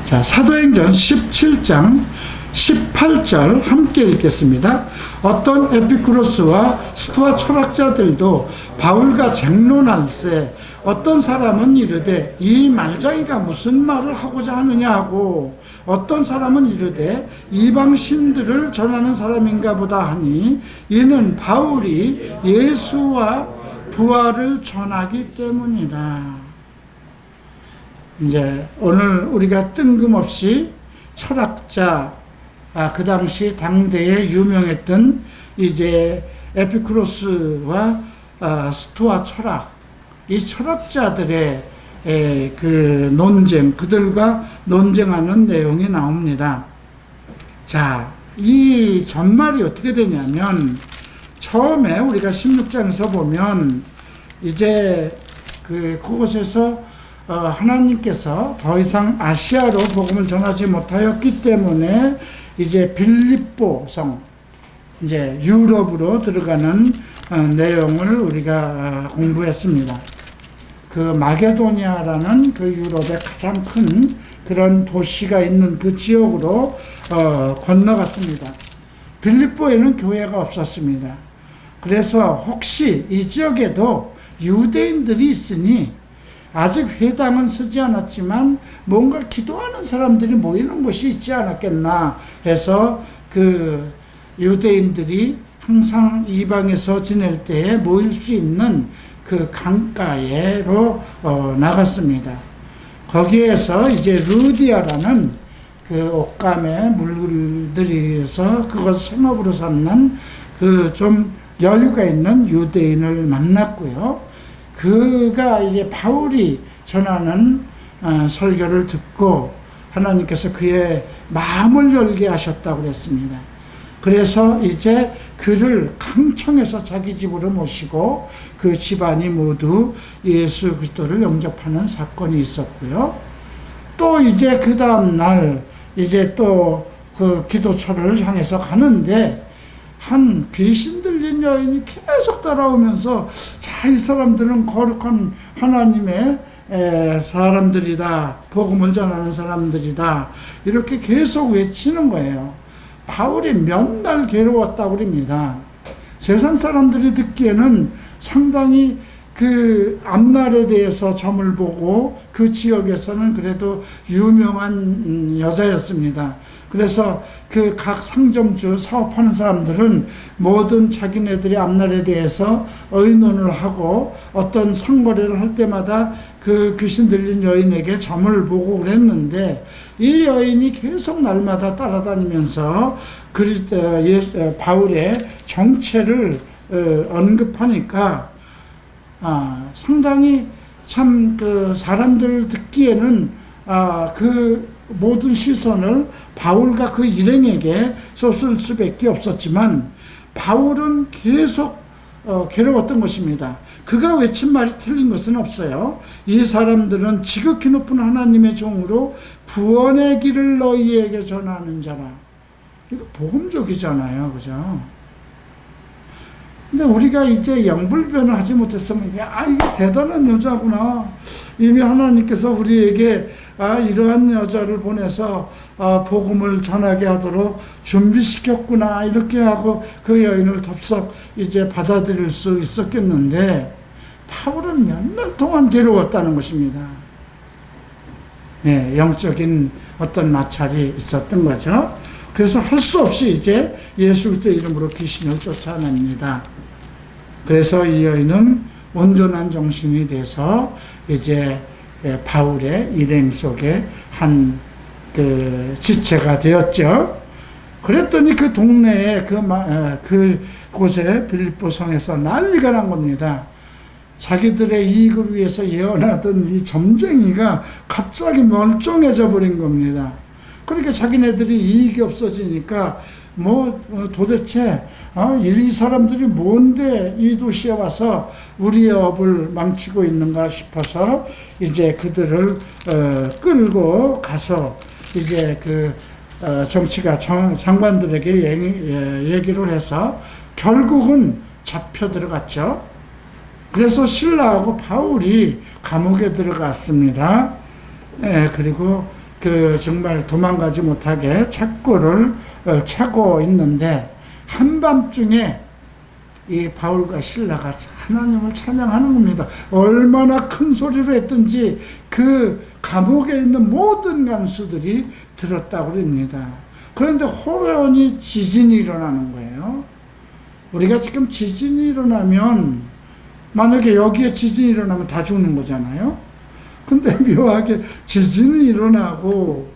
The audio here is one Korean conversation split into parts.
자, 사도행전 17장 18절 함께 읽겠습니다. 어떤 에피쿠로스와 스토아 철학자들도 바울과 쟁론할세 어떤 사람은 이르되 이 말장이가 무슨 말을 하고자 하느냐 하고 어떤 사람은 이르되 이방 신들을 전하는 사람인가 보다 하니 이는 바울이 예수와 부활을 전하기 때문이라. 이제 오늘 우리가 뜬금없이 철학자, 그 당시 당대에 유명했던 이제 에피쿠로스와 스토아 철학, 이 철학자들의 그 논쟁, 그들과 논쟁하는 내용이 나옵니다. 자, 이 전말이 어떻게 되냐면 처음에 우리가 16장에서 보면 이제 그곳에서 하나님께서 더 이상 아시아로 복음을 전하지 못하였기 때문에 이제 빌립보 성, 이제 유럽으로 들어가는 내용을 우리가 공부했습니다. 그 마게도니아라는 그 유럽의 가장 큰 그런 도시가 있는 그 지역으로 건너갔습니다. 빌립보에는 교회가 없었습니다. 그래서 혹시 이 지역에도 유대인들이 있으니 아직 회당은 서지 않았지만 뭔가 기도하는 사람들이 모이는 곳이 있지 않았겠나 해서 그 유대인들이 항상 이방에서 지낼 때에 모일 수 있는 그 강가에로 나갔습니다. 거기에서 이제 루디아라는 그 옷감의 물들이서 그것을 생업으로 삼는 그 좀 여유가 있는 유대인을 만났고요. 그가 이제 바울이 전하는 설교를 듣고 하나님께서 그의 마음을 열게 하셨다고 그랬습니다. 그래서 이제 그를 강청해서 자기 집으로 모시고 그 집안이 모두 예수 그리스도를 영접하는 사건이 있었고요. 또 이제 그 다음 날 이제 또 그 기도처를 향해서 가는데 한 귀신 들린 여인이 계속 따라오면서 자, 이 사람들은 거룩한 하나님의 사람들이다, 복음을 전하는 사람들이다, 이렇게 계속 외치는 거예요. 바울이 몇 날 괴로웠다고 그럽니다. 세상 사람들이 듣기에는 상당히 그 앞날에 대해서 점을 보고 그 지역에서는 그래도 유명한 여자였습니다. 그래서 그 각 상점주 사업하는 사람들은 모든 자기네들의 앞날에 대해서 의논을 하고 어떤 상거래를 할 때마다 그 귀신 들린 여인에게 점을 보고 그랬는데 이 여인이 계속 날마다 따라다니면서 바울의 정체를 언급하니까 상당히 참 그 사람들 듣기에는 그 모든 시선을 바울과 그 일행에게 쏟을 수밖에 없었지만 바울은 계속 괴로웠던 것입니다. 그가 외친 말이 틀린 것은 없어요. 이 사람들은 지극히 높은 하나님의 종으로 구원의 길을 너희에게 전하는 자라. 이거 복음적이잖아요, 그죠? 근데 우리가 이제 영불변을 하지 못했으면 이게 대단한 여자구나. 이미 하나님께서 우리에게 이러한 여자를 보내서 복음을 전하게 하도록 준비시켰구나, 이렇게 하고 그 여인을 덥석 이제 받아들일 수 있었겠는데 바울은 몇 날 동안 괴로웠다는 것입니다. 네, 영적인 어떤 마찰이 있었던 거죠. 그래서 할 수 없이 이제 예수 그리스도 이름으로 귀신을 쫓아냅니다. 그래서 이 여인은 온전한 정신이 돼서 이제 바울의 일행 속에 한 그 지체가 되었죠. 그랬더니 그 동네에 그곳에 빌립보 성에서 난리가 난 겁니다. 자기들의 이익을 위해서 예언하던 이 점쟁이가 갑자기 멀쩡해져 버린 겁니다. 그러니까 자기네들이 이익이 없어지니까 도대체 이 사람들이 뭔데 이 도시에 와서 우리의 업을 망치고 있는가 싶어서 이제 그들을 끌고 가서 이제 그 정치가 장관들에게 얘기를 해서 결국은 잡혀 들어갔죠. 그래서 신라하고 바울이 감옥에 들어갔습니다. 그리고 정말 도망가지 못하게 착고를 차고 있는데, 한밤중에 이 바울과 실라가 하나님을 찬양하는 겁니다. 얼마나 큰 소리로 했든지 그 감옥에 있는 모든 간수들이 들었다고 그럽니다. 그런데 호련히 지진이 일어나는 거예요. 우리가 지금 지진이 일어나면, 만약에 여기에 지진이 일어나면 다 죽는 거잖아요. 근데 묘하게 지진이 일어나고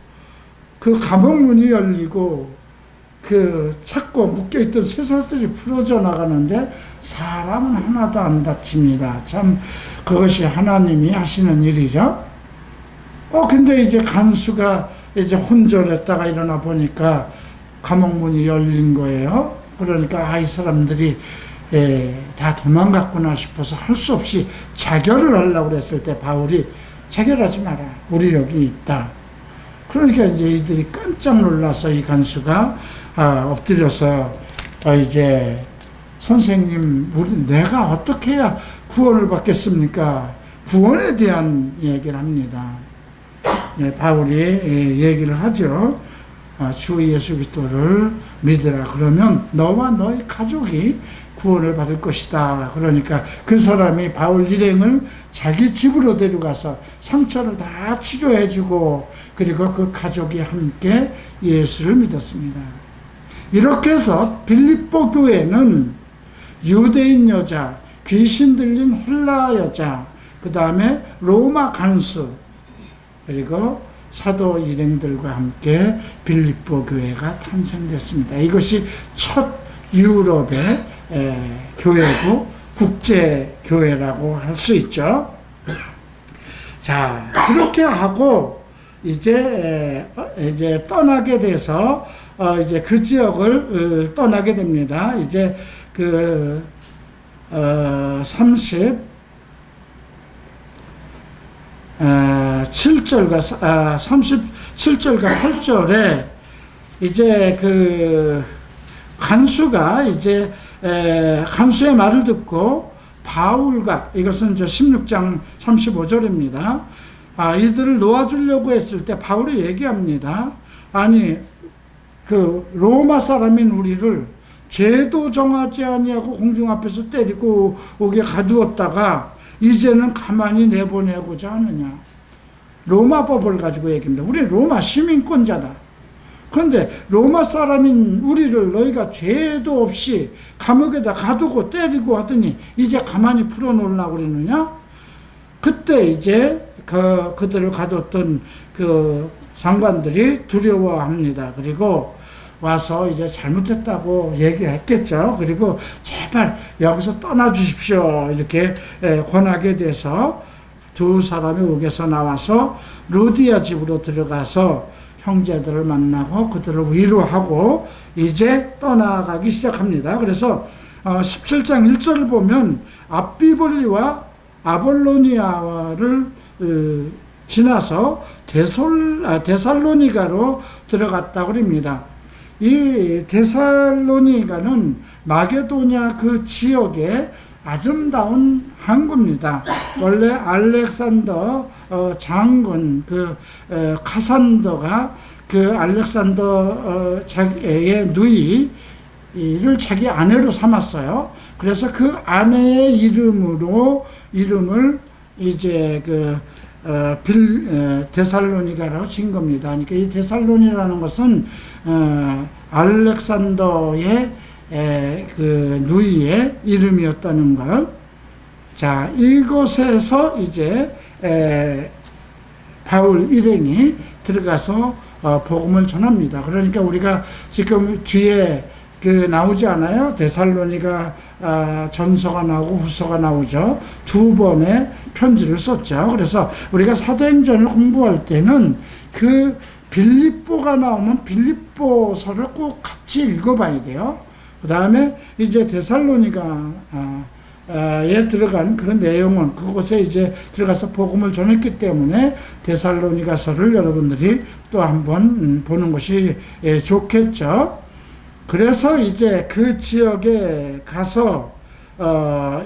그 감옥문이 열리고 그 찾고 묶여있던 쇠사슬이 풀어져 나가는데 사람은 하나도 안 다칩니다. 참 그것이 하나님이 하시는 일이죠. 근데 이제 간수가 이제 혼절했다가 일어나 보니까 감옥문이 열린 거예요. 그러니까 이 사람들이 다 도망갔구나 싶어서 할 수 없이 자결을 하려고 그랬을 때 바울이 자결하지 마라. 우리 여기 있다. 그러니까 이제 이들이 깜짝 놀라서 이 간수가 엎드려서 이제 선생님, 내가 어떻게 해야 구원을 받겠습니까? 구원에 대한 얘기를 합니다. 바울이 얘기를 하죠. 주 예수 그리스도를 믿으라. 그러면 너와 너의 가족이 구원을 받을 것이다. 그러니까 그 사람이 바울 일행을 자기 집으로 데려가서 상처를 다 치료해주고, 그리고 그 가족이 함께 예수를 믿었습니다. 이렇게 해서 빌립보 교회는 유대인 여자, 귀신 들린 헬라 여자, 그 다음에 로마 간수, 그리고 사도 일행들과 함께 빌립보 교회가 탄생됐습니다. 이것이 첫 유럽의 교회고 국제 교회라고 할 수 있죠. 자, 그렇게 하고 이제 떠나게 돼서 이제 그 지역을 떠나게 됩니다. 이제 37절과 8절에 이제 간수가 이제 간수의 말을 듣고 바울과, 이것은 16장 35절입니다. 이들을 놓아주려고 했을 때 바울이 얘기합니다. 아니, 로마 사람인 우리를 죄도 정하지 아니하고 공중 앞에서 때리고 오게 가두었다가 이제는 가만히 내보내고자 하느냐. 로마법을 가지고 얘기합니다. 우리 로마 시민권자다. 그런데 로마 사람인 우리를 너희가 죄도 없이 감옥에다 가두고 때리고 하더니 이제 가만히 풀어놓으려고 그러느냐? 그때 이제 그들을 가뒀던 그 장관들이 두려워합니다. 그리고 와서 이제 잘못했다고 얘기했겠죠. 그리고 제발 여기서 떠나 주십시오. 이렇게 권하게 돼서 두 사람이 옥에서 나와서 루디아 집으로 들어가서 형제들을 만나고 그들을 위로하고 이제 떠나가기 시작합니다. 그래서 17장 1절을 보면 앞비볼리와 아볼로니아를 지나서 데살로니가로 들어갔다고 합니다. 이 데살로니가는 마게도냐 그 지역의 아름다운 항구입니다. 원래 알렉산더 장군 카산더가 알렉산더 자기의 누이를 자기 아내로 삼았어요. 그래서 그 아내의 이름을 이제 데살로니가라고 진 겁니다. 그러니까 이 데살로니라는 것은 알렉산더의 누이의 이름이었다는 것. 자, 이곳에서 이제 바울 일행이 들어가서 복음을 전합니다. 그러니까 우리가 지금 뒤에 나오지 않아요? 데살로니가 전서가 나오고 후서가 나오죠. 두 번의 편지를 썼죠. 그래서 우리가 사도행전을 공부할 때는 빌립보가 나오면 빌립보서를 꼭 같이 읽어봐야 돼요. 그 다음에 이제 데살로니가에 들어간 그 내용은 그곳에 이제 들어가서 복음을 전했기 때문에 데살로니가서를 여러분들이 또 한번 보는 것이 좋겠죠. 그래서 이제 그 지역에 가서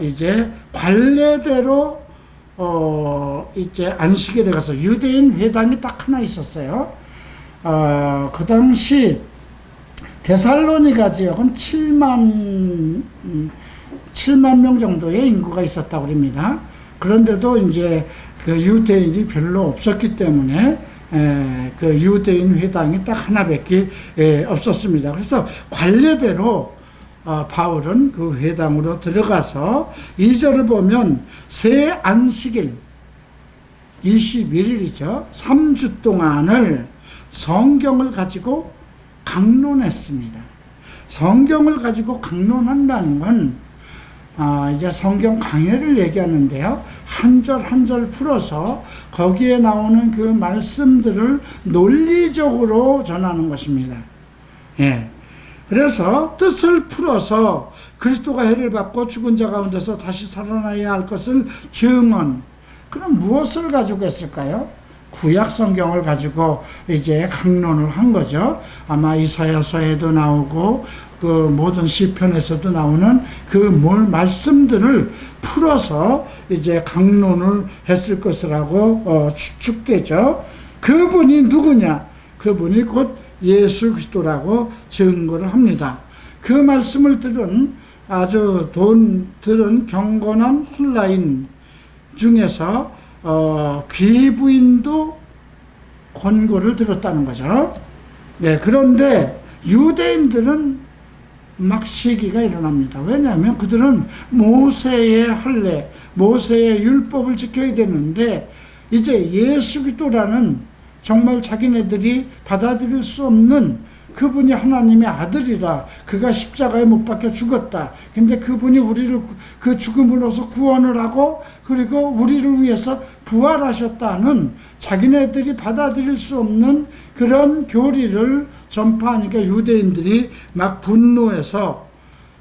이제 관례대로 이제 안식일에 가서 유대인 회당이 딱 하나 있었어요. 그 당시 데살로니가 지역은 7만 명 정도의 인구가 있었다고 합니다. 그런데도 이제 그 유대인이 별로 없었기 때문에 그 유대인 회당이 딱 하나밖에 없었습니다. 그래서 관례대로 바울은 그 회당으로 들어가서 2절을 보면 새 안식일 21일이죠. 3주 동안을 성경을 가지고 강론했습니다. 성경을 가지고 강론한다는 건 이제 성경 강해를 얘기하는데요. 한 절 한 절 풀어서 거기에 나오는 그 말씀들을 논리적으로 전하는 것입니다. 예. 그래서 뜻을 풀어서 그리스도가 해를 받고 죽은 자 가운데서 다시 살아나야 할 것을 증언. 그럼 무엇을 가지고 했을까요? 구약 성경을 가지고 이제 강론을 한 거죠. 아마 이사야서에도 나오고 그 모든 시편에서도 나오는 그 말씀들을 풀어서 이제 강론을 했을 것이라고 추측되죠. 그분이 누구냐? 그분이 곧 예수 그리스도라고 증거를 합니다. 그 말씀을 들은 경건한 헬라인 중에서 귀부인도 권고를 들었다는 거죠. 네, 그런데 유대인들은 막 시기가 일어납니다. 왜냐하면 그들은 모세의 할례, 모세의 율법을 지켜야 되는데 이제 예수 그리스도라는 정말 자기네들이 받아들일 수 없는 그분이 하나님의 아들이라, 그가 십자가에 못 박혀 죽었다. 근데 그분이 우리를 그 죽음으로서 구원을 하고 그리고 우리를 위해서 부활하셨다는 자기네들이 받아들일 수 없는 그런 교리를 전파하니까 유대인들이 막 분노해서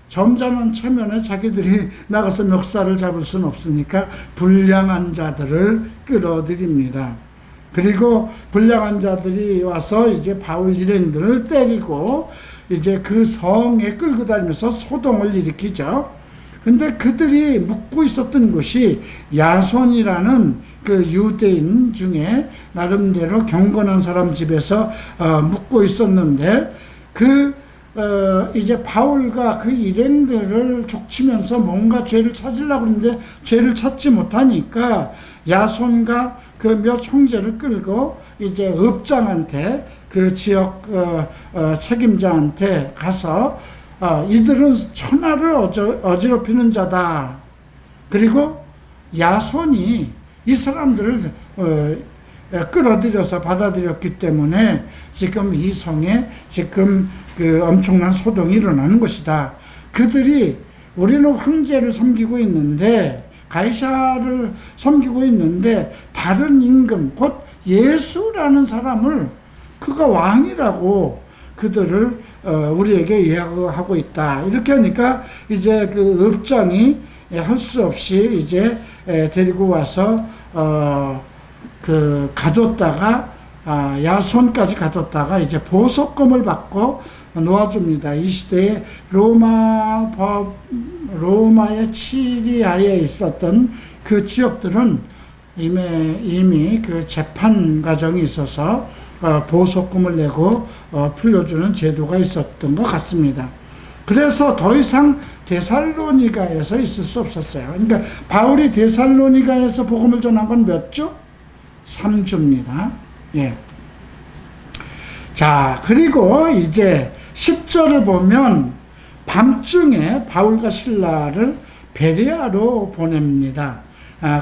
점잖은 체면에 자기들이 나가서 멱살을 잡을 수는 없으니까 불량한 자들을 끌어들입니다. 그리고 불량한 자들이 와서 이제 바울 일행들을 때리고 이제 그 성에 끌고 다니면서 소동을 일으키죠. 근데 그들이 묵고 있었던 곳이 야손이라는 그 유대인 중에 나름대로 경건한 사람 집에서 묵고 있었는데 이제 바울과 그 일행들을 족치면서 뭔가 죄를 찾으려고 하는데 죄를 찾지 못하니까 야손과 그 몇 형제를 끌고 이제 읍장한테 그 지역 책임자한테 가서 이들은 천하를 어지럽히는 자다. 그리고 야손이 이 사람들을 끌어들여서 받아들였기 때문에 지금 이 성에 지금 그 엄청난 소동이 일어나는 것이다. 그들이 우리는 황제를 섬기고 있는데 가이사를 섬기고 있는데 다른 임금 곧 예수라는 사람을 그가 왕이라고 그들을 우리에게 이야기하고 있다. 이렇게 하니까 이제 그 읍장이 할 수 없이 이제 데리고 와서 그 가뒀다가 야손까지 가뒀다가 이제 보석금을 받고 놓아줍니다. 이 시대에 로마의 치리아에 있었던 그 지역들은 이미 그 재판 과정이 있어서 보석금을 내고 풀려주는 제도가 있었던 것 같습니다. 그래서 더 이상 데살로니가에서 있을 수 없었어요. 그러니까 바울이 데살로니가에서 복음을 전한 건 몇 주? 3주입니다. 예. 자, 그리고 이제 10절을 보면 밤중에 바울과 실라를 베레아로 보냅니다.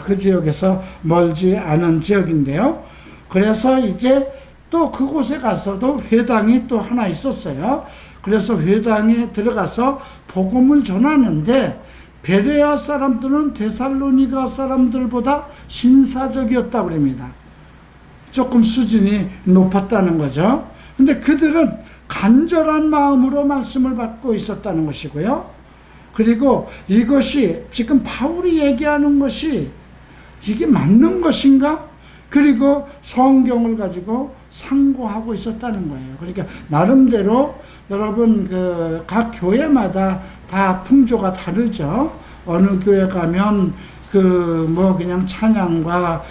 그 지역에서 멀지 않은 지역인데요. 그래서 이제 또 그곳에 가서도 회당이 또 하나 있었어요. 그래서 회당에 들어가서 복음을 전하는데 베레아 사람들은 데살로니가 사람들보다 신사적이었다고 합니다. 조금 수준이 높았다는 거죠. 근데 그들은 간절한 마음으로 말씀을 받고 있었다는 것이고요. 그리고 이것이 지금 바울이 얘기하는 것이 이게 맞는 것인가? 그리고 성경을 가지고 상고하고 있었다는 거예요. 그러니까 나름대로 여러분 각 교회마다 다 풍조가 다르죠. 어느 교회 가면 그냥 찬양과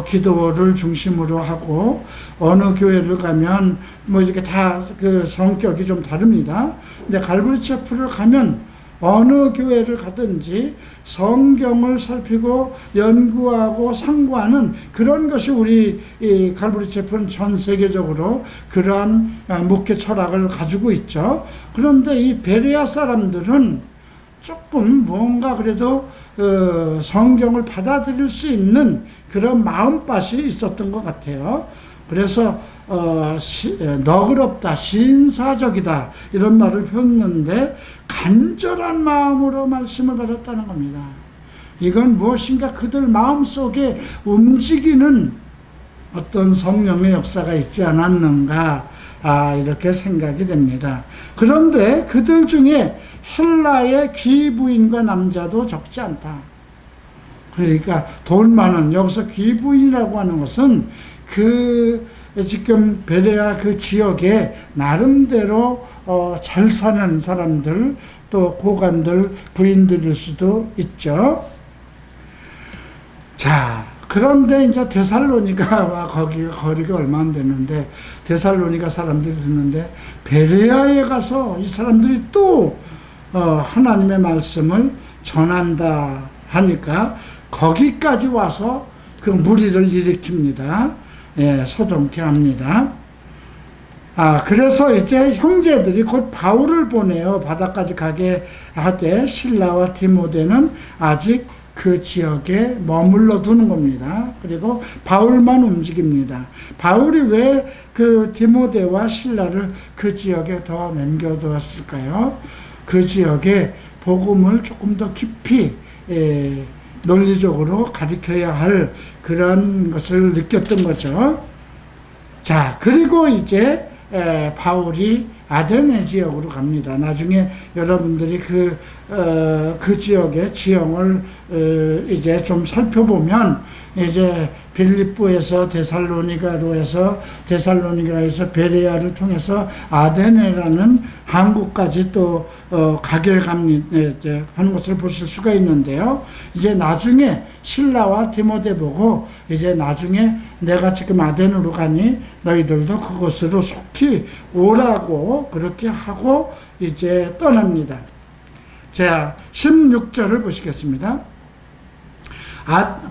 기도를 중심으로 하고, 어느 교회를 가면 이렇게 다 그 성격이 좀 다릅니다. 근데 갈보리 체프를 가면 어느 교회를 가든지 성경을 살피고 연구하고 상고하는 그런 것이 우리 이 갈보리 체프는 전 세계적으로 그러한 목회 철학을 가지고 있죠. 그런데 이 베레아 사람들은 조금 뭔가 그래도 성경을 받아들일 수 있는 그런 마음밭이 있었던 것 같아요. 그래서 너그럽다, 신사적이다 이런 말을 폈는데 간절한 마음으로 말씀을 받았다는 겁니다. 이건 무엇인가 그들 마음속에 움직이는 어떤 성령의 역사가 있지 않았는가, 이렇게 생각이 됩니다. 그런데 그들 중에 헬라의 귀부인과 남자도 적지 않다. 그러니까 돈 많은, 여기서 귀부인이라고 하는 것은 지금 베레아 그 지역에 나름대로 잘 사는 사람들, 또 고관들, 부인들일 수도 있죠. 자, 그런데 이제 데살로니가와 거리가 얼마 안 되는데, 데살로니가 사람들이 듣는데 베레아에 가서 이 사람들이 또 하나님의 말씀을 전한다 하니까 거기까지 와서 그 무리를 일으킵니다. 예, 소동케 합니다. 그래서 이제 형제들이 곧 바울을 보내어 바다까지 가게 하되 실라와 디모데는 아직 그 지역에 머물러 두는 겁니다. 그리고 바울만 움직입니다. 바울이 왜 그 디모데와 실라를 그 지역에 더 남겨두었을까요? 그 지역에 복음을 조금 더 깊이 논리적으로 가르쳐야 할 그런 것을 느꼈던 거죠. 자, 그리고 이제 바울이 아데네 지역으로 갑니다. 나중에 여러분들이 그 지역의 지형을 이제 좀 살펴보면, 이제 빌립보에서 데살로니가로 해서, 데살로니가에서 베레아를 통해서 아데네라는 항구까지 또 가게 하는 것을 보실 수가 있는데요. 이제 나중에 실라와 디모데 보고, 이제 나중에 내가 지금 아데네로 가니 너희들도 그곳으로 속히 오라고 그렇게 하고 이제 떠납니다. 자, 16절을 보시겠습니다.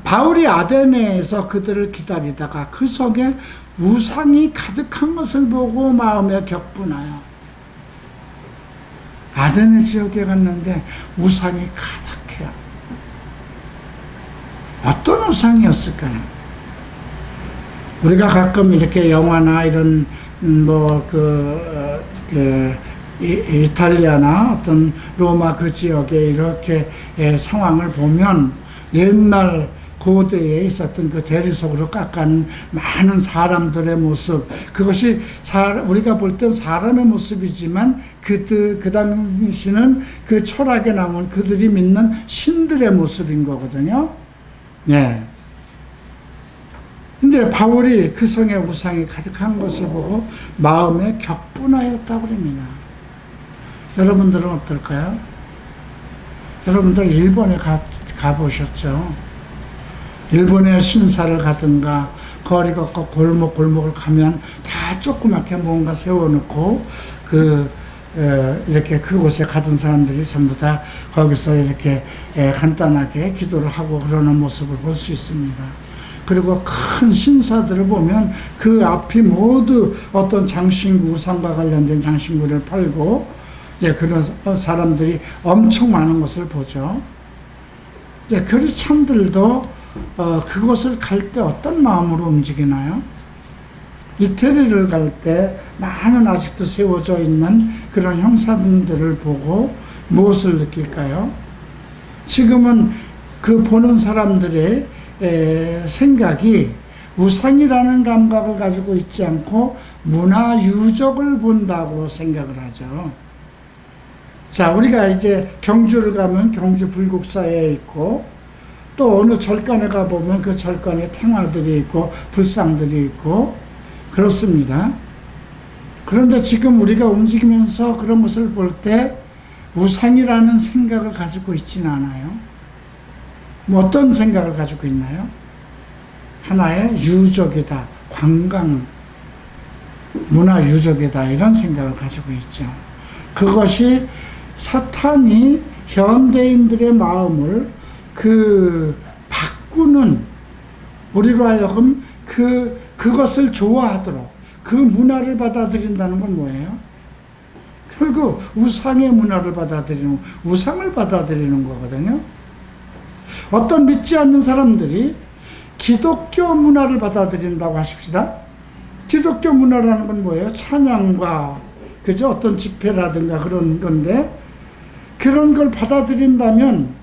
바울이 아데네에서 그들을 기다리다가 그 속에 우상이 가득한 것을 보고 마음에 격분하여. 아데네 지역에 갔는데 우상이 가득해요. 어떤 우상이었을까요? 우리가 가끔 이렇게 영화나 이런 이탈리아나 어떤 로마 그 지역에 이렇게 상황을 보면, 옛날 고대에 있었던 그 대리석으로 깎은 많은 사람들의 모습, 그것이 우리가 볼 땐 사람의 모습이지만 그 당시는 그 철학에 나온 그들이 믿는 신들의 모습인 거거든요. 예. 근데 바울이 그 성에 우상이 가득한 것을 보고 마음에 격분하였다고 그럽니다. 여러분들은 어떨까요? 여러분들 일본에 가보셨죠? 일본의 신사를 가든가 거리 걷고 골목을 가면 다 조그맣게 뭔가 세워놓고 이렇게 그곳에 가던 사람들이 전부 다 거기서 이렇게 간단하게 기도를 하고 그러는 모습을 볼 수 있습니다. 그리고 큰 신사들을 보면 그 앞이 모두 어떤 장신구, 우상과 관련된 장신구를 팔고, 그런 사람들이 엄청 많은 것을 보죠. 크리스찬들도 그곳을 갈 때 어떤 마음으로 움직이나요? 이태리를 갈 때 많은 아직도 세워져 있는 그런 형상들을 보고 무엇을 느낄까요? 지금은 그 보는 사람들의 생각이 우상이라는 감각을 가지고 있지 않고 문화유적을 본다고 생각을 하죠. 자, 우리가 이제 경주를 가면 경주 불국사에 있고, 또 어느 절간에 가보면 그 절간에 탱화들이 있고 불상들이 있고 그렇습니다. 그런데 지금 우리가 움직이면서 그런 것을 볼 때 우상이라는 생각을 가지고 있지는 않아요. 뭐 어떤 생각을 가지고 있나요? 하나의 유적이다, 관광, 문화 유적이다, 이런 생각을 가지고 있죠. 그것이 사탄이 현대인들의 마음을 바꾸는, 우리로 하여금 그것을 좋아하도록, 그 문화를 받아들인다는 건 뭐예요? 결국 우상의 문화를 받아들이는, 우상을 받아들이는 거거든요. 어떤 믿지 않는 사람들이 기독교 문화를 받아들인다고 하십시다. 기독교 문화라는 건 뭐예요? 찬양과, 그죠? 어떤 집회라든가 그런 건데, 그런 걸 받아들인다면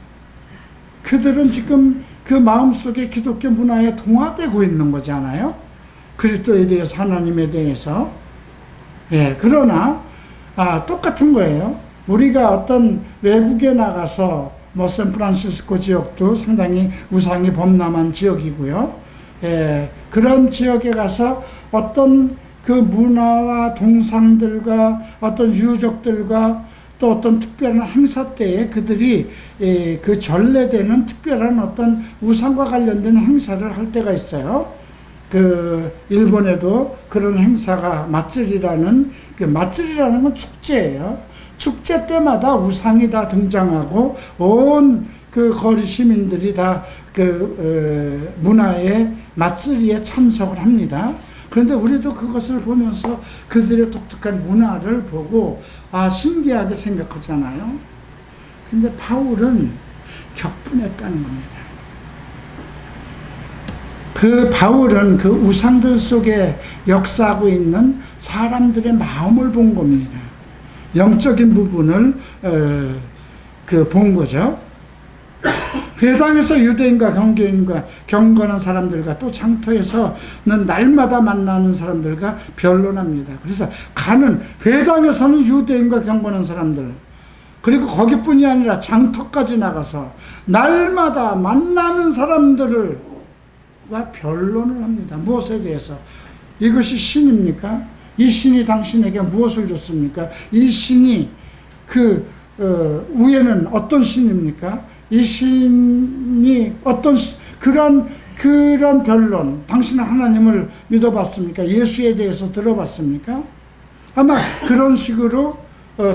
그들은 지금 그 마음속에 기독교 문화에 동화되고 있는 거잖아요. 그리스도에 대해서, 하나님에 대해서. 예, 그러나 똑같은 거예요. 우리가 어떤 외국에 나가서, 뭐 샌프란시스코 지역도 상당히 우상이 범람한 지역이고요. 예, 그런 지역에 가서 어떤 그 문화와 동상들과 어떤 유적들과 또 어떤 특별한 행사 때에 그들이 그 전래되는 특별한 어떤 우상과 관련된 행사를 할 때가 있어요. 그 일본에도 그런 행사가 마쓰리라는, 그 마쓰리라는 건 축제예요. 축제 때마다 우상이 다 등장하고 온 그 거리 시민들이 다 그 문화의 마쓰리에 참석을 합니다. 그런데 우리도 그것을 보면서 그들의 독특한 문화를 보고 신기하게 생각하잖아요. 근데 바울은 격분했다는 겁니다. 그 바울은 그 우상들 속에 역사하고 있는 사람들의 마음을 본 겁니다. 영적인 부분을 본 거죠. 회당에서 유대인과 경계인과 경건한 사람들과 또 장터에서는 날마다 만나는 사람들과 변론합니다. 그래서 회당에서는 유대인과 경건한 사람들, 그리고 거기뿐이 아니라 장터까지 나가서 날마다 만나는 사람들과 변론을 합니다. 무엇에 대해서? 이것이 신입니까? 이 신이 당신에게 무엇을 줬습니까? 이 신이 위에는 어떤 신입니까? 이 신이 그런 변론, 당신은 하나님을 믿어봤습니까? 예수에 대해서 들어봤습니까? 아마 그런 식으로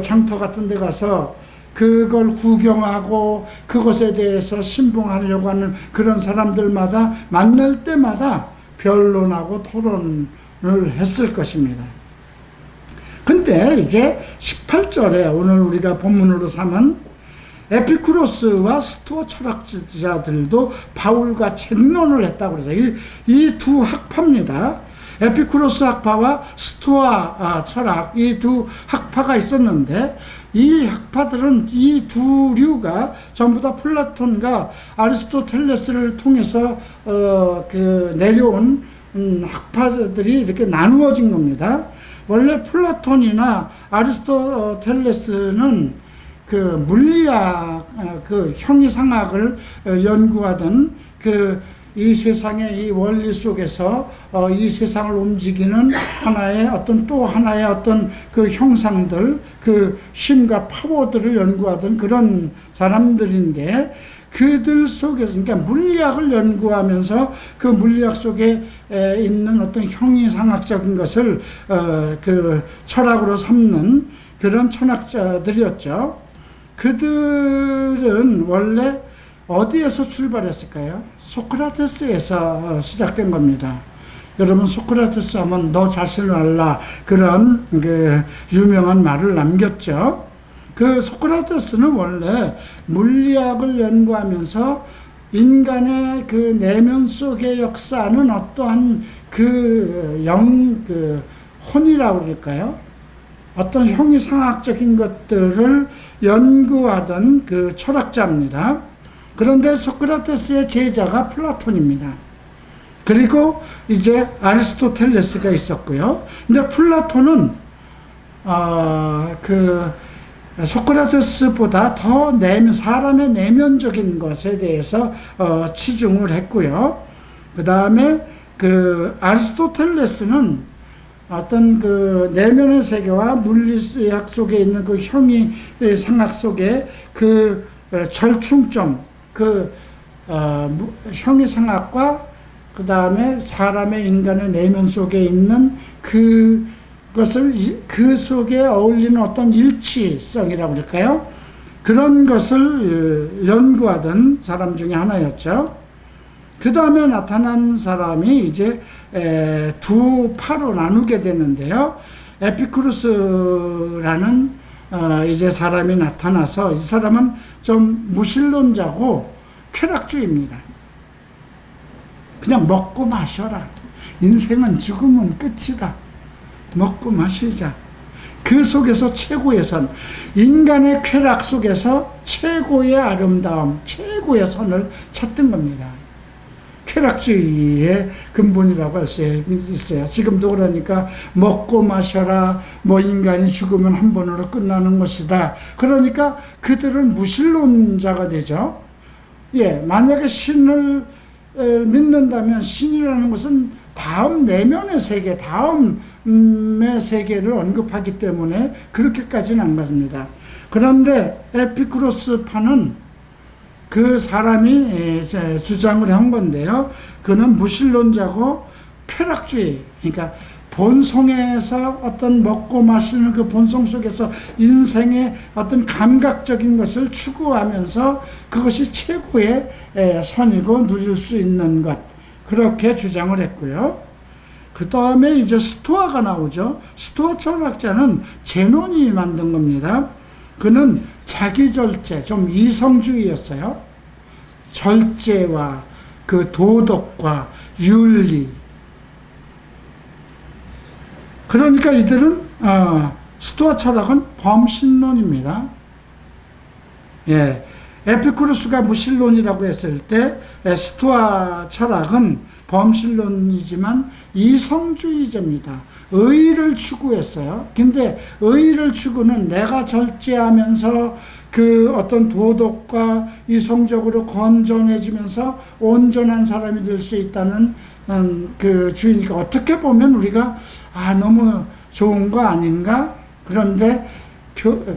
장터 같은 데 가서 그걸 구경하고 그것에 대해서 신봉하려고 하는 그런 사람들마다 만날 때마다 변론하고 토론을 했을 것입니다. 근데 이제 18절에 오늘 우리가 본문으로 삼은 에피쿠로스와 스토아 철학자들도 바울과 쟁론을 했다고 그러죠. 이 두 학파입니다. 에피쿠로스 학파와 스토아 철학, 이 두 학파가 있었는데, 이 학파들은, 이 두 류가 전부 다 플라톤과 아리스토텔레스를 통해서 내려온 학파들이 이렇게 나누어진 겁니다. 원래 플라톤이나 아리스토텔레스는 그 물리학, 형이상학을 연구하던 이 세상의 이 원리 속에서 이 세상을 움직이는 또 하나의 어떤 그 형상들, 그 힘과 파워들을 연구하던 그런 사람들인데, 그들 속에서, 그러니까 물리학을 연구하면서 그 물리학 속에 있는 어떤 형이상학적인 것을 철학으로 삼는 그런 철학자들이었죠. 그들은 원래 어디에서 출발했을까요? 소크라테스에서 시작된 겁니다. 여러분, 소크라테스 하면 너 자신을 알라, 그런 유명한 말을 남겼죠. 그 소크라테스는 원래 물리학을 연구하면서 인간의 그 내면 속에 역사하는 어떠한 혼이라고 그럴까요? 어떤 형이상학적인 것들을 연구하던 그 철학자입니다. 그런데 소크라테스의 제자가 플라톤입니다. 그리고 이제 아리스토텔레스가 있었고요. 근데 플라톤은 소크라테스보다 더 사람의 내면적인 것에 대해서 치중을 했고요. 그 다음에 아리스토텔레스는 어떤 내면의 세계와 물리학 속에 있는 형이 상학 속에 절충점, 형이상학과 그 다음에 사람의 인간의 내면 속에 있는 그것을 그 속에 어울리는 어떤 일치성이라고 그럴까요? 그런 것을 연구하던 사람 중에 하나였죠. 그 다음에 나타난 사람이 이제 두 파로 나누게 되는데요. 에피쿠루스라는 이제 사람이 나타나서 이 사람은 좀 무신론자고 쾌락주의입니다. 그냥 먹고 마셔라. 인생은 죽으면 끝이다. 먹고 마시자. 그 속에서 최고의 선, 인간의 쾌락 속에서 최고의 아름다움, 최고의 선을 찾던 겁니다. 쾌락주의의 근본이라고 할 수 있어요. 지금도 그러니까 먹고 마셔라, 뭐 인간이 죽으면 한 번으로 끝나는 것이다. 그러니까 그들은 무신론자가 되죠. 예, 만약에 신을 믿는다면 신이라는 것은 다음 내면의 세계, 다음의 세계를 언급하기 때문에 그렇게까지는 안 갔습니다. 그런데 에피쿠로스파는 그 사람이 주장을 한 건데요. 그는 무신론자고 쾌락주의, 그러니까 본성에서 어떤 먹고 마시는 그 본성 속에서 인생의 어떤 감각적인 것을 추구하면서 그것이 최고의 선이고 누릴 수 있는 것, 그렇게 주장을 했고요. 그 다음에 이제 스토아가 나오죠. 스토아 철학자는 제논이 만든 겁니다. 그는 자기절제, 좀 이성주의였어요. 절제와 그 도덕과 윤리. 그러니까 이들은 스토아 철학은 범신론입니다. 예, 에피쿠루스가 무신론이라고 했을 때 스토아 철학은 범신론이지만 이성주의자입니다. 의를 추구했어요. 근데 의를 추구는 내가 절제하면서 그 어떤 도덕과 이성적으로 건전해지면서 온전한 사람이 될 수 있다는 그 주의니까 어떻게 보면 우리가 너무 좋은 거 아닌가? 그런데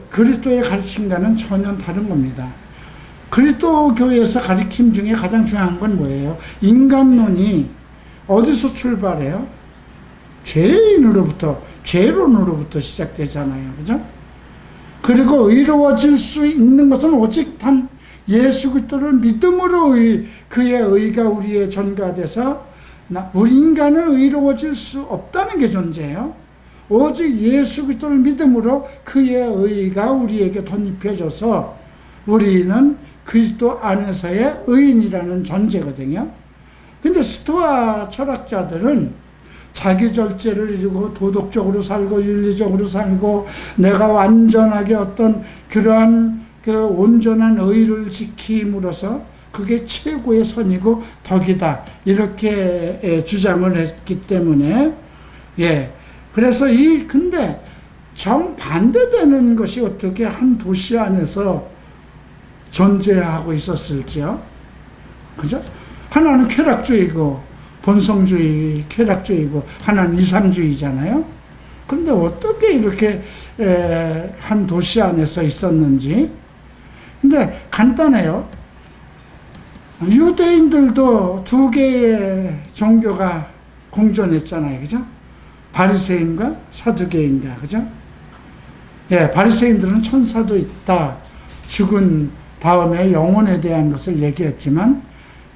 그리스도의 가르침과는 전혀 다른 겁니다. 그리스도 교회에서 가르침 중에 가장 중요한 건 뭐예요? 인간론이 어디서 출발해요? 죄론으로부터 시작되잖아요. 그죠? 그리고 의로워질 수 있는 것은 오직 단 예수 그리스도를 믿음으로 그의 의가 우리의 전가돼서 우리 인간은 의로워질 수 없다는 게 존재해요. 오직 예수 그리스도를 믿음으로 그의 의가 우리에게 덧입혀져서 우리는 그리스도 안에서의 의인이라는 존재거든요. 근데 스토아 철학자들은 자기 절제를 이루고 도덕적으로 살고 윤리적으로 살고 내가 완전하게 어떤 그러한 그 온전한 의를 지킴으로써 그게 최고의 선이고 덕이다. 이렇게 주장을 했기 때문에 그래서 근데 정반대되는 것이 어떻게 한 도시 안에서 존재하고 있었을지요? 그죠? 하나는 쾌락주의고 본성주의, 쾌락주의고 하나는 이상주의잖아요. 그런데 어떻게 이렇게 한 도시 안에서 있었는지. 근데 간단해요. 유대인들도 두 개의 종교가 공존했잖아요. 그죠? 바리새인과 사두개인과, 그죠? 바리새인들은 천사도 있다. 죽은 다음에 영혼에 대한 것을 얘기했지만,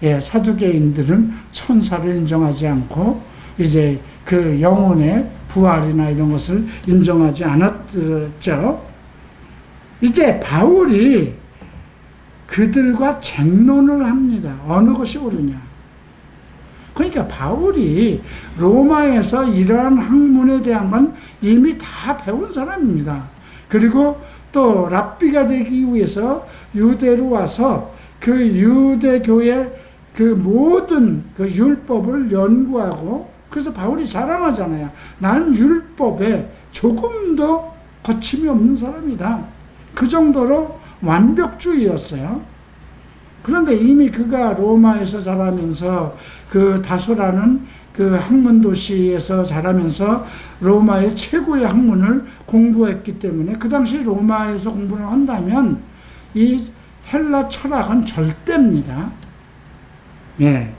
사두개인들은 천사를 인정하지 않고, 이제 그 영혼의 부활이나 이런 것을 인정하지 않았죠. 이제 바울이 그들과 쟁론을 합니다. 어느 것이 옳으냐. 그러니까 바울이 로마에서 이러한 학문에 대한 건 이미 다 배운 사람입니다. 그리고 또 랍비가 되기 위해서 유대로 와서 그 유대교의 그 모든 그 율법을 연구하고, 그래서 바울이 자랑하잖아요. 난 율법에 조금도 거침이 없는 사람이다. 그 정도로 완벽주의였어요. 그런데 이미 그가 로마에서 자라면서 그 다소라는 그 학문 도시에서 자라면서 로마의 최고의 학문을 공부했기 때문에 그 당시 로마에서 공부를 한다면 이 헬라 철학은 절대입니다. 예.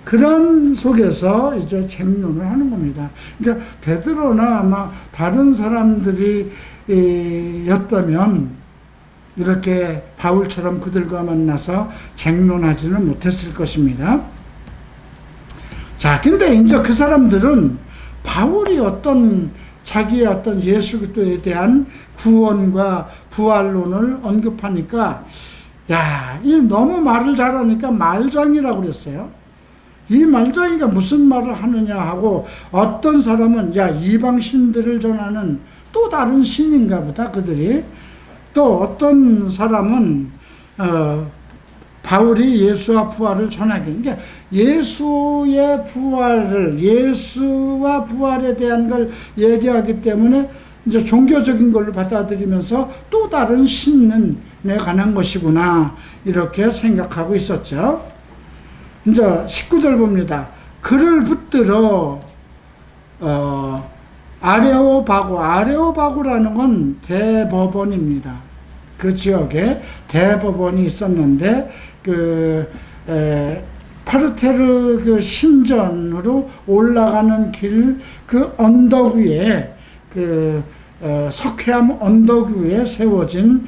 그런 속에서 이제 쟁론을 하는 겁니다. 그러니까 베드로나 아마 다른 사람들이 였다면 이렇게 바울처럼 그들과 만나서 쟁론하지는 못했을 것입니다. 자, 근데 이제 그 사람들은 바울이 자기의 어떤 예수 그리스도에 대한 구원과 부활론을 언급하니까, 야, 이 너무 말을 잘하니까 말장이라고 그랬어요. 이 말장이가 무슨 말을 하느냐 하고, 어떤 사람은 야, 이방 신들을 전하는 또 다른 신인가 보다 그들이. 또 어떤 사람은 바울이 예수와 부활을 전하기, 그러니까 예수의 부활을, 예수와 부활에 대한 걸 얘기하기 때문에 이제 종교적인 걸로 받아들이면서 또 다른 신에 관한 것이구나 이렇게 생각하고 있었죠. 이제 19절 봅니다. 그를 붙들어 아레오바고라는 건 대법원입니다. 그 지역에 대법원이 있었는데 파르테르 그 신전으로 올라가는 길 그 언덕 위에 석회암 언덕 위에 세워진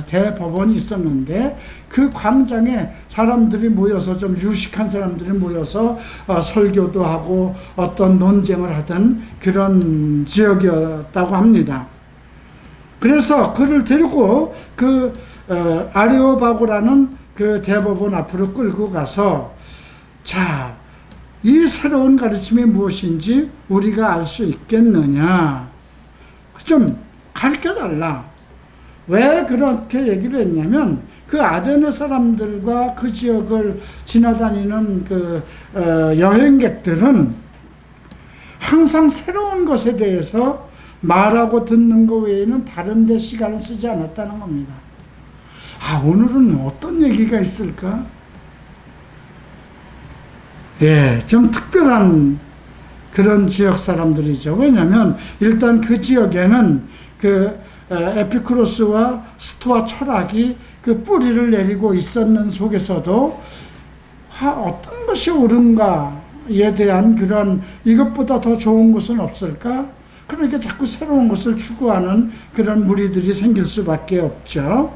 대법원이 있었는데, 그 광장에 사람들이 모여서, 좀 유식한 사람들이 모여서 설교도 하고 어떤 논쟁을 하던 그런 지역이었다고 합니다. 그래서 그를 데리고 아레오바고라는 그 대법원 앞으로 끌고 가서, 자, 이 새로운 가르침이 무엇인지 우리가 알 수 있겠느냐, 좀 가르쳐달라. 왜 그렇게 얘기를 했냐면, 그 아데네 사람들과 그 지역을 지나다니는 여행객들은 항상 새로운 것에 대해서 말하고 듣는 것 외에는 다른 데 시간을 쓰지 않았다는 겁니다. 아, 오늘은 어떤 얘기가 있을까? 예, 좀 특별한 그런 지역 사람들이죠. 왜냐하면 일단 그 지역에는 에피쿠로스와 스토아 철학이 그 뿌리를 내리고 있었는 속에서도 어떤 것이 옳은가에 대한 그런, 이것보다 더 좋은 것은 없을까? 그러니까 자꾸 새로운 것을 추구하는 그런 무리들이 생길 수밖에 없죠.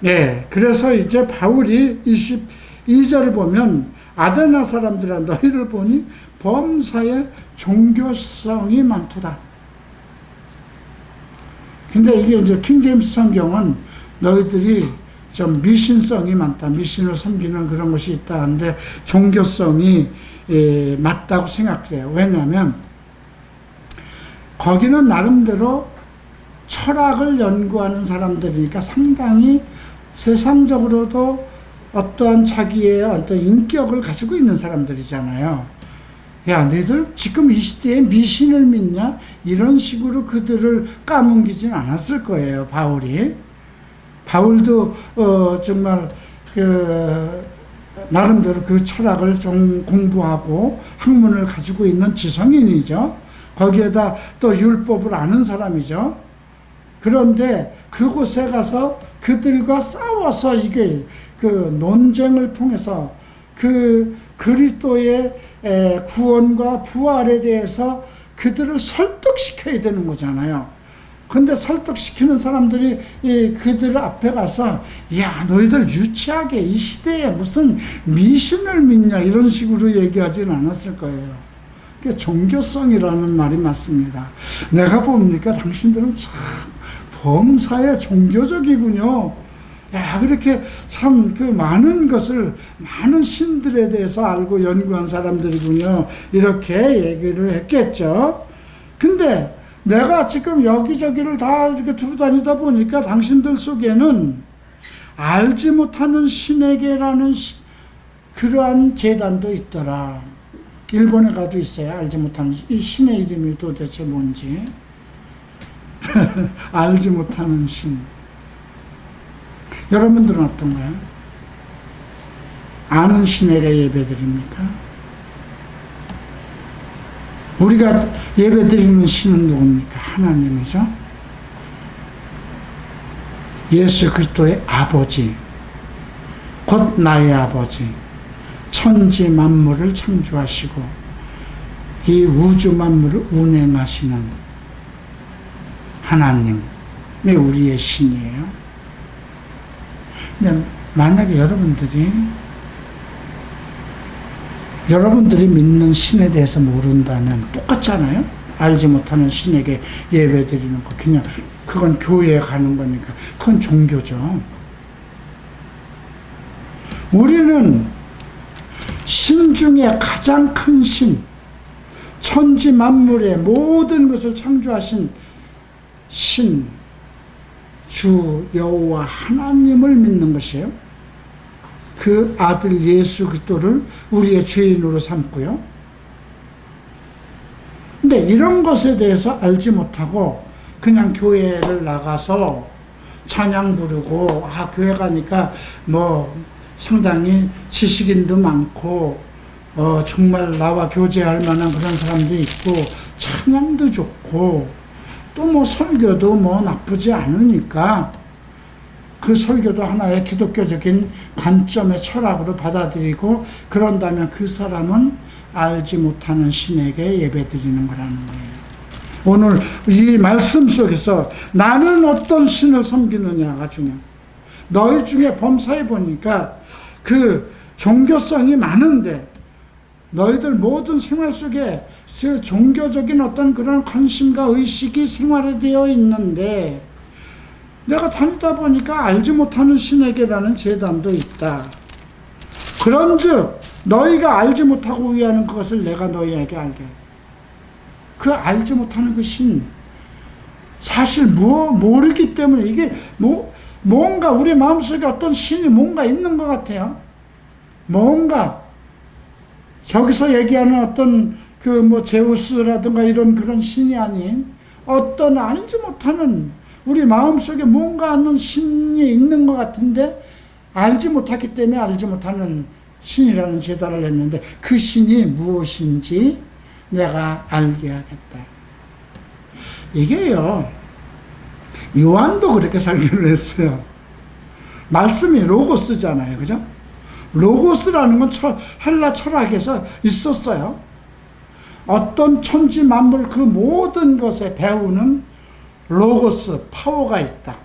네, 그래서 이제 바울이 22절을 보면, 아데나 사람들아 너희를 보니 범사에 종교성이 많도다. 근데 이게 이제 킹제임스 성경은 너희들이 좀 미신성이 많다, 미신을 섬기는 그런 것이 있다 하는데, 종교성이 맞다고 생각해요. 왜냐하면 거기는 나름대로 철학을 연구하는 사람들이니까 상당히 세상적으로도 어떠한 자기의 어떤 인격을 가지고 있는 사람들이잖아요. 야, 너희들 지금 이 시대에 미신을 믿냐? 이런 식으로 그들을 까뭉기진 않았을 거예요, 바울이. 바울도 정말 나름대로 그 철학을 좀 공부하고 학문을 가지고 있는 지성인이죠. 거기에다 또 율법을 아는 사람이죠. 그런데 그곳에 가서 그들과 싸워서 이게 논쟁을 통해서 그리스도의 구원과 부활에 대해서 그들을 설득시켜야 되는 거잖아요. 근데 설득시키는 사람들이 그들 앞에 가서, 야, 너희들 유치하게 이 시대에 무슨 미신을 믿냐, 이런 식으로 얘기하지는 않았을 거예요. 그게 종교성이라는 말이 맞습니다. 내가 봅니까? 당신들은 참 범사에 종교적이군요. 야, 그렇게 참 많은 것을, 많은 신들에 대해서 알고 연구한 사람들이군요. 이렇게 얘기를 했겠죠. 근데 내가 지금 여기저기를 다 이렇게 두루다니다 보니까 당신들 속에는 알지 못하는 신에게라는 그러한 재단도 있더라. 일본에 가도 있어요. 알지 못하는 이 신의 이름이 도대체 뭔지. 알지 못하는 신. 여러분들은 어떤가요? 아는 신에게 예배드립니까? 우리가 예배드리는 신은 누굽니까? 하나님이죠. 예수 그리스도의 아버지, 곧 나의 아버지, 천지 만물을 창조하시고 이 우주 만물을 운행하시는 하나님이 우리의 신이에요. 근데 만약에 여러분들이 믿는 신에 대해서 모른다면 똑같잖아요. 알지 못하는 신에게 예배드리는 거, 그냥 그건 교회에 가는 거니까 그건 종교죠. 우리는 신 중에 가장 큰 신, 천지 만물의 모든 것을 창조하신 신, 주 여호와 하나님을 믿는 것이에요. 그 아들 예수 그리스도를 우리의 주인으로 삼고요. 근데 이런 것에 대해서 알지 못하고 그냥 교회를 나가서 찬양 부르고, 교회 가니까 뭐 상당히 지식인도 많고 정말 나와 교제할 만한 그런 사람도 있고 찬양도 좋고 또 뭐 설교도 뭐 나쁘지 않으니까 그 설교도 하나의 기독교적인 관점의 철학으로 받아들이고 그런다면 그 사람은 알지 못하는 신에게 예배드리는 거라는 거예요. 오늘 이 말씀 속에서 나는 어떤 신을 섬기느냐가 중요해요. 너희 중에 범사에 보니까 그 종교성이 많은데 너희들 모든 생활 속에 그 종교적인 어떤 그런 관심과 의식이 생활화되어 있는데 내가 다니다 보니까 알지 못하는 신에게라는 제단도 있다. 그런즉 너희가 알지 못하고 위하는 그것을 내가 너희에게 알게. 그 알지 못하는 그 신, 사실 모르기 때문에 이게 뭔가 우리 마음속에 어떤 신이 뭔가 있는 것 같아요. 뭔가 저기서 얘기하는 어떤 제우스라든가 이런 그런 신이 아닌 어떤 알지 못하는 우리 마음속에 뭔가 하는 신이 있는 것 같은데 알지 못하기 때문에 알지 못하는 신이라는 제단을 냈는데 그 신이 무엇인지 내가 알게 하겠다. 이게요, 요한도 그렇게 설교를 했어요. 말씀이 로고스잖아요. 그죠? 로고스라는 건 헬라 철학에서 있었어요. 어떤 천지 만물 그 모든 것에 배우는 로고스, 파워가 있다.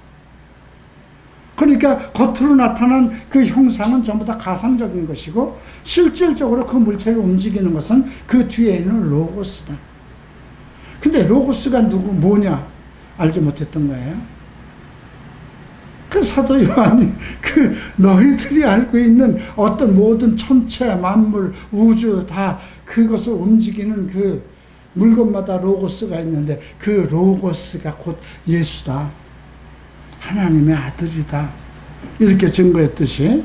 그러니까 겉으로 나타난 그 형상은 전부 다 가상적인 것이고 실질적으로 그 물체를 움직이는 것은 그 뒤에 있는 로고스다. 근데 로고스가 뭐냐 알지 못했던 거예요. 그 사도 요한이 너희들이 알고 있는 어떤 모든 천체 만물 우주 다 그것을 움직이는 그 물건마다 로고스가 있는데 그 로고스가 곧 예수다. 하나님의 아들이다. 이렇게 증거했듯이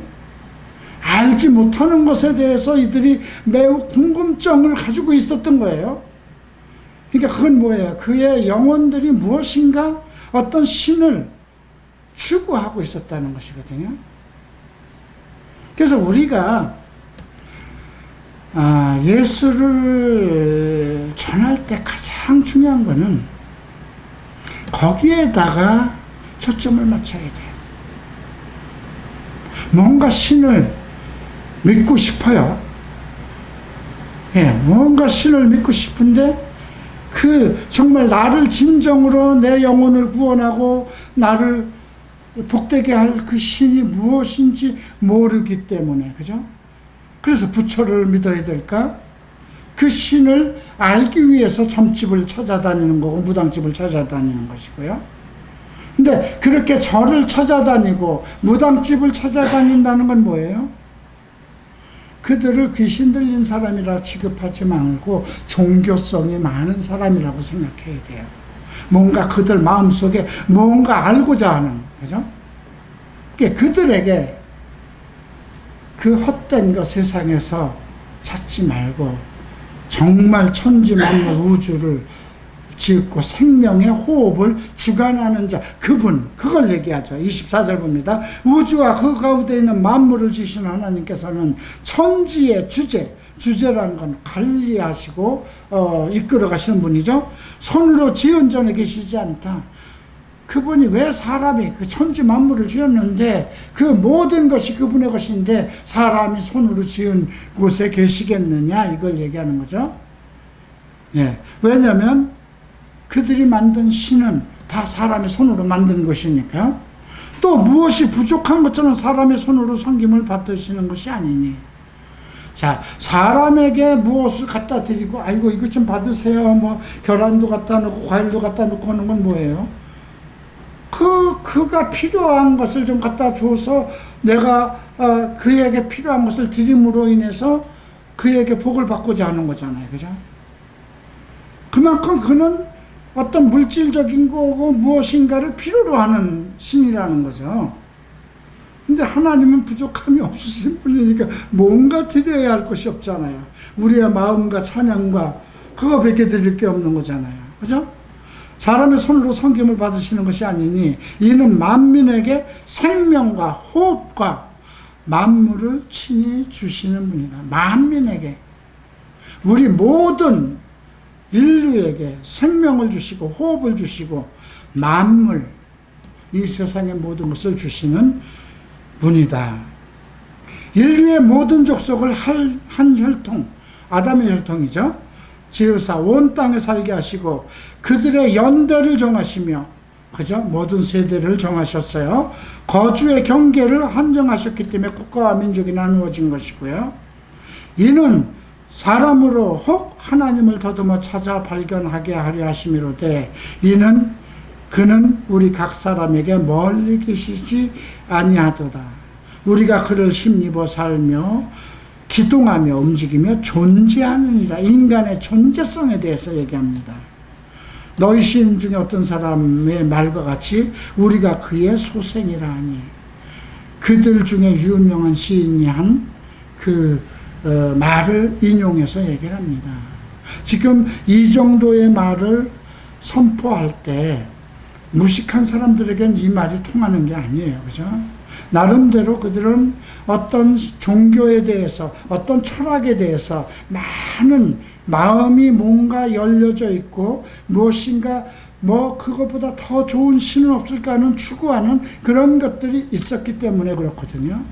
알지 못하는 것에 대해서 이들이 매우 궁금증을 가지고 있었던 거예요. 그러니까 그건 뭐예요? 그의 영혼들이 무엇인가 어떤 신을 추구하고 있었다는 것이거든요. 그래서 우리가 예수를 전할 때 가장 중요한 거는 거기에다가 초점을 맞춰야 돼요. 뭔가 신을 믿고 싶어요. 뭔가 신을 믿고 싶은데 정말 나를 진정으로 내 영혼을 구원하고 나를 복되게 할 그 신이 무엇인지 모르기 때문에, 그죠? 그래서 부처를 믿어야 될까? 그 신을 알기 위해서 점집을 찾아다니는 거고 무당집을 찾아다니는 것이고요. 근데 그렇게 절을 찾아다니고 무당집을 찾아다닌다는 건 뭐예요? 그들을 귀신 들린 사람이라 취급하지 말고 종교성이 많은 사람이라고 생각해야 돼요. 뭔가 그들 마음속에 뭔가 알고자 하는, 그죠? 그들에게 그 헛된 것 세상에서 찾지 말고 정말 천지 만물 우주를 지었고 생명의 호흡을 주관하는 자, 그걸 얘기하죠. 24절 봅니다. 우주와 그 가운데 있는 만물을 지으신 하나님께서는 천지의 주제라는 건 관리하시고 이끌어 가시는 분이죠. 손으로 지은 전에 계시지 않다. 그분이 왜 사람이 그 천지 만물을 지었는데 그 모든 것이 그분의 것인데 사람이 손으로 지은 곳에 계시겠느냐, 이걸 얘기하는 거죠. 예. 왜냐하면 그들이 만든 신은 다 사람의 손으로 만든 것이니까. 또 무엇이 부족한 것처럼 사람의 손으로 섬김을 받으시는 것이 아니니. 자, 사람에게 무엇을 갖다 드리고 아이고 이것 좀 받으세요, 뭐 계란도 갖다 놓고 과일도 갖다 놓고 하는 건 뭐예요? 그가 필요한 것을 좀 갖다 줘서 내가 그에게 필요한 것을 드림으로 인해서 그에게 복을 받고자 하는 거잖아요. 그죠? 그만큼 그는 어떤 물질적인 거고 무엇인가를 필요로 하는 신이라는 거죠. 근데 하나님은 부족함이 없으신 분이니까 뭔가 드려야 할 것이 없잖아요. 우리의 마음과 찬양과 그거밖에 드릴 게 없는 거잖아요. 그죠? 사람의 손으로 섬김을 받으시는 것이 아니니 이는 만민에게 생명과 호흡과 만물을 친히 주시는 분이다. 만민에게, 우리 모든 인류에게 생명을 주시고 호흡을 주시고 만물, 이 세상의 모든 것을 주시는 분이다. 인류의 모든 족속을 한 혈통, 아담의 혈통이죠. 지으사 온 땅에 살게 하시고 그들의 연대를 정하시며, 그죠? 모든 세대를 정하셨어요. 거주의 경계를 한정하셨기 때문에 국가와 민족이 나누어진 것이고요. 이는 사람으로 혹 하나님을 더듬어 찾아 발견하게 하려 하심이로되 이는 그는 우리 각 사람에게 멀리 계시지 아니하도다. 우리가 그를 힘입어 살며 기동하며 움직이며 존재하느니라. 인간의 존재성에 대해서 얘기합니다. 너희 시인 중에 어떤 사람의 말과 같이 우리가 그의 소생이라 하니, 그들 중에 유명한 시인이 한 말을 인용해서 얘기를 합니다. 지금 이 정도의 말을 선포할 때 무식한 사람들에겐 이 말이 통하는 게 아니에요. 그죠? 나름대로 그들은 어떤 종교에 대해서, 어떤 철학에 대해서 많은 마음이 뭔가 열려져 있고 무엇인가 그것보다 더 좋은 신은 없을까 하는 추구하는 그런 것들이 있었기 때문에 그렇거든요.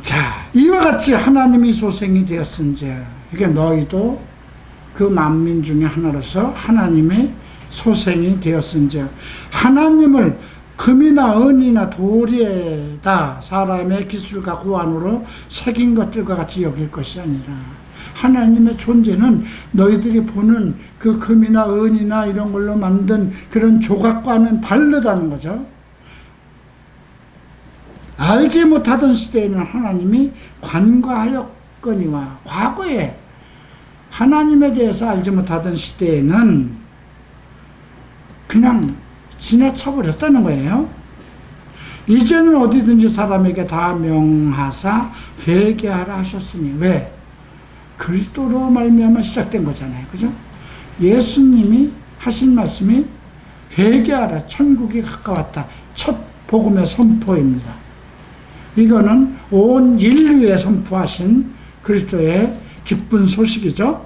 자, 이와 같이 하나님이 소생이 되었은지, 이게 너희도 그 만민 중에 하나로서 하나님의 소생이 되었은지, 하나님을 금이나 은이나 돌에다 사람의 기술과 고안으로 새긴 것들과 같이 여길 것이 아니라 하나님의 존재는 너희들이 보는 그 금이나 은이나 이런 걸로 만든 그런 조각과는 다르다는 거죠. 알지 못하던 시대에는 하나님이 관과하였거니와, 과거에 하나님에 대해서 알지 못하던 시대에는 그냥 지나쳐버렸다는 거예요. 이제는 어디든지 사람에게 다 명하사 회개하라 하셨으니, 왜? 그리스도로 말미암아 시작된 거잖아요. 그죠? 예수님이 하신 말씀이 회개하라, 천국이 가까웠다, 첫 복음의 선포입니다. 이거는 온 인류에 선포하신 그리스도의 기쁜 소식이죠.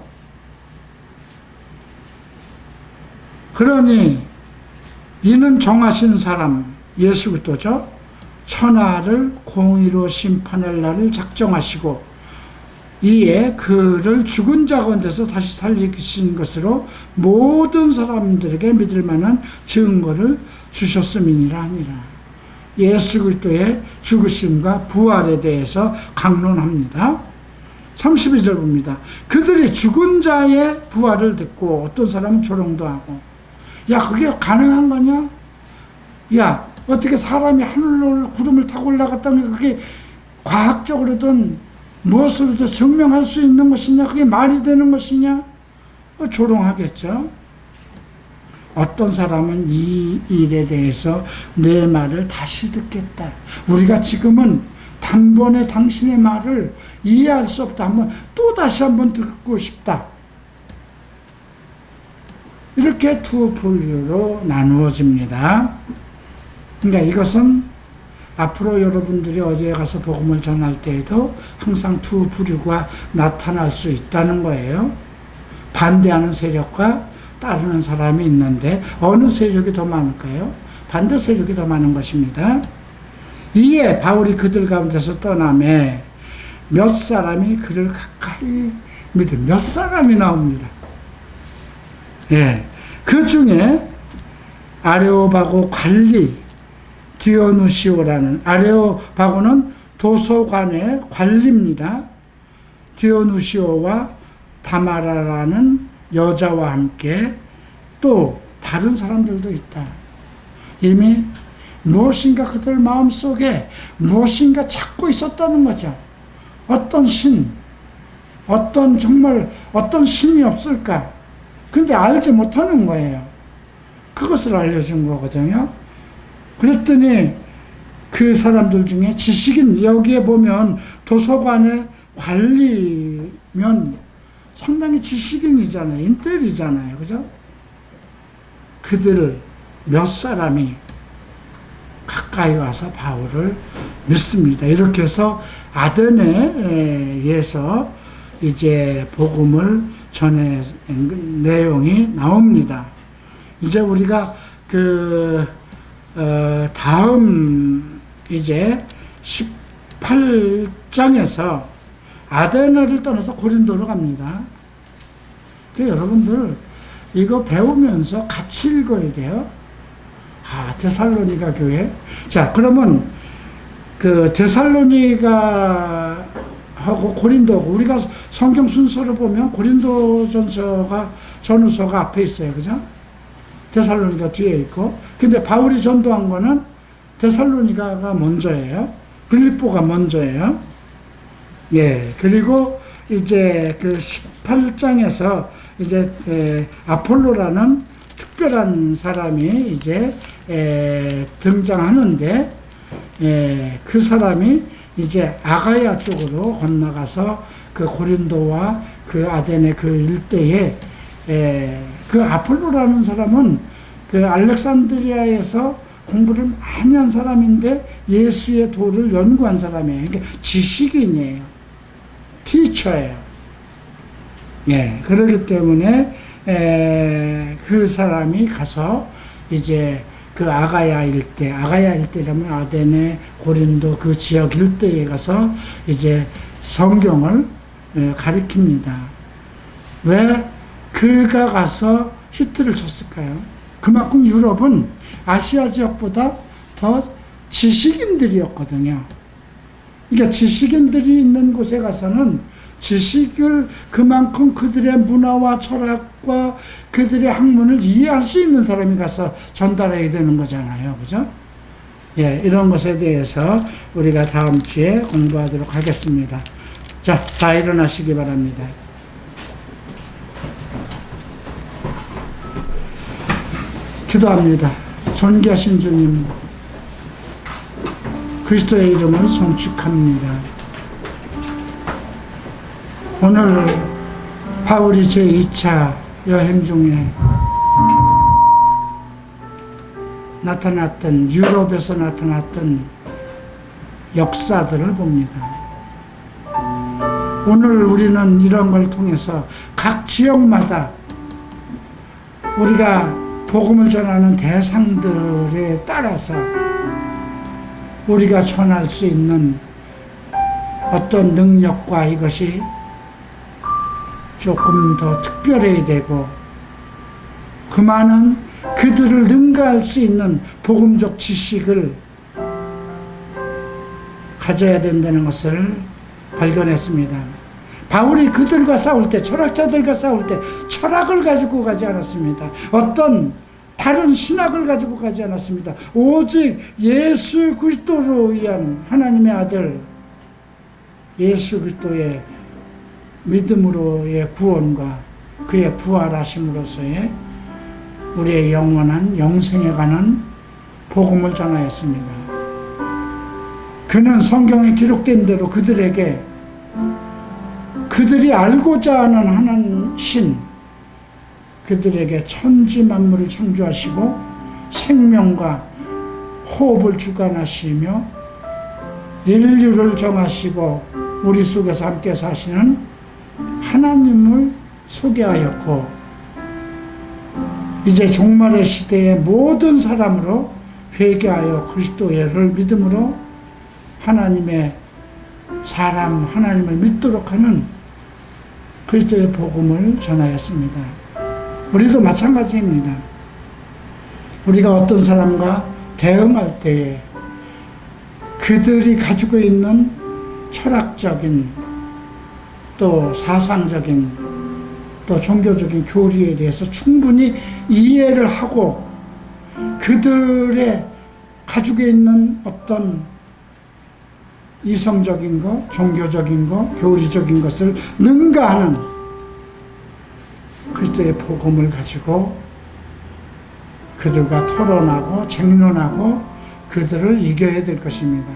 그러니 이는 정하신 사람 예수 그리스도죠. 천하를 공의로 심판할 날을 작정하시고 이에 그를 죽은 자 가운데서 다시 살리신 것으로 모든 사람들에게 믿을 만한 증거를 주셨음이니라 하니라. 예수 그리스도의 죽으심과 부활에 대해서 강론합니다. 32절 봅니다. 그들이 죽은 자의 부활을 듣고 어떤 사람은 조롱도 하고, 야, 그게 가능한 거냐? 야, 어떻게 사람이 하늘로 구름을 타고 올라갔다면 그게 과학적으로든 무엇으로도 증명할 수 있는 것이냐? 그게 말이 되는 것이냐? 조롱하겠죠. 어떤 사람은 이 일에 대해서 내 말을 다시 듣겠다. 우리가 지금은 단번에 당신의 말을 이해할 수 없다. 또 다시 한번 듣고 싶다. 이렇게 두 분류로 나누어집니다. 그러니까 이것은 앞으로 여러분들이 어디에 가서 복음을 전할 때에도 항상 두 부류가 나타날 수 있다는 거예요. 반대하는 세력과 따르는 사람이 있는데 어느 세력이 더 많을까요? 반대 세력이 더 많은 것입니다. 이에 바울이 그들 가운데서 떠나매 몇 사람이 그를 가까이 믿어. 몇 사람이 나옵니다. 예. 그 중에 아레오바고 관리 디오누시오라는, 아레오바고는 도서관의 관리입니다. 디오누시오와 다마라라는 여자와 함께 또 다른 사람들도 있다. 이미 무엇인가 그들 마음속에 무엇인가 찾고 있었다는 거죠. 어떤 신, 어떤 신이 없을까? 근데 알지 못하는 거예요. 그것을 알려준 거거든요. 그랬더니 그 사람들 중에 지식인, 여기에 보면 도서관의 관리면 상당히 지식인이잖아요. 인텔이잖아요. 그죠? 그들을 몇 사람이 가까이 와서 바울을 믿습니다. 이렇게 해서 아데네에서 이제 복음을 전해 내용이 나옵니다. 이제 우리가 다음 이제 18장에서 아데네를 떠나서 고린도로 갑니다. 여러분들 이거 배우면서 같이 읽어야 돼요. 데살로니가 교회. 자, 그러면 데살로니가 하고 고린도고, 우리가 성경 순서로 보면 고린도 전후서가 앞에 있어요. 그죠? 데살로니가 뒤에 있고. 근데 바울이 전도한 거는 데살로니가가 먼저예요. 빌립보가 먼저예요. 예. 그리고 이제 18장에서 이제 아폴로라는 특별한 사람이 이제 등장하는데, 그 사람이 이제 아가야 쪽으로 건너가서 그 고린도와 그 아데네 그 일대에, 그 아폴로라는 사람은 그 알렉산드리아에서 공부를 많이 한 사람인데 예수의 도를 연구한 사람이에요. 그러니까 지식인이에요. 티처예요. 예, 그렇기 때문에 그 사람이 가서 이제 그 아가야 일대라면 아데네, 고린도 그 지역 일대에 가서 이제 성경을 가리킵니다. 왜 그가 가서 히트를 쳤을까요? 그만큼 유럽은 아시아 지역보다 더 지식인들이었거든요. 그러니까 지식인들이 있는 곳에 가서는 지식을 그만큼 그들의 문화와 철학과 그들의 학문을 이해할 수 있는 사람이 가서 전달해야 되는 거잖아요. 그죠? 예, 이런 것에 대해서 우리가 다음 주에 공부하도록 하겠습니다. 자, 다 일어나시기 바랍니다. 기도합니다. 존귀하신 주님, 그리스도의 이름을 송축합니다. 오늘 바울이 제2차 여행 중에 나타났던, 유럽에서 나타났던 역사들을 봅니다. 오늘 우리는 이런 걸 통해서 각 지역마다 우리가 복음을 전하는 대상들에 따라서 우리가 전할 수 있는 어떤 능력과 이것이 조금 더 특별해야 되고, 그 많은 그들을 능가할 수 있는 복음적 지식을 가져야 된다는 것을 발견했습니다. 바울이 그들과 싸울 때, 철학자들과 싸울 때 철학을 가지고 가지 않았습니다. 어떤 다른 신학을 가지고 가지 않았습니다. 오직 예수 그리스도로 위한 하나님의 아들 예수 그리스도의 믿음으로의 구원과 그의 부활하심으로서의 우리의 영원한 영생에 관한 복음을 전하였습니다. 그는 성경에 기록된 대로 그들에게 그들이 알고자 하는 하나님 신, 그들에게 천지 만물을 창조하시고 생명과 호흡을 주관하시며 인류를 정하시고 우리 속에서 함께 사시는 하나님을 소개하였고, 이제 종말의 시대에 모든 사람으로 회개하여 그리스도를 믿음으로 하나님의 사람, 하나님을 믿도록 하는 그리스도의 복음을 전하였습니다. 우리도 마찬가지입니다. 우리가 어떤 사람과 대응할 때에 그들이 가지고 있는 철학적인 또 사상적인 또 종교적인 교리에 대해서 충분히 이해를 하고 그들의 가지고 있는 어떤 이성적인 것, 종교적인 것, 교리적인 것을 능가하는 그리스도의 복음을 가지고 그들과 토론하고 쟁론하고 그들을 이겨야 될 것입니다.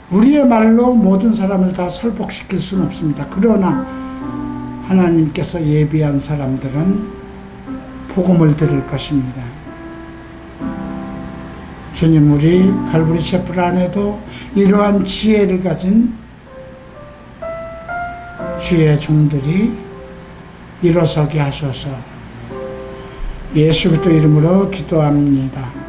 우리의 말로 모든 사람을 다 설복시킬 수는 없습니다. 그러나 하나님께서 예비한 사람들은 복음을 들을 것입니다. 주님, 우리 갈보리 셰플 안에도 이러한 지혜를 가진 주의 종들이 일어서게 하소서. 예수 그리스도 이름으로 기도합니다.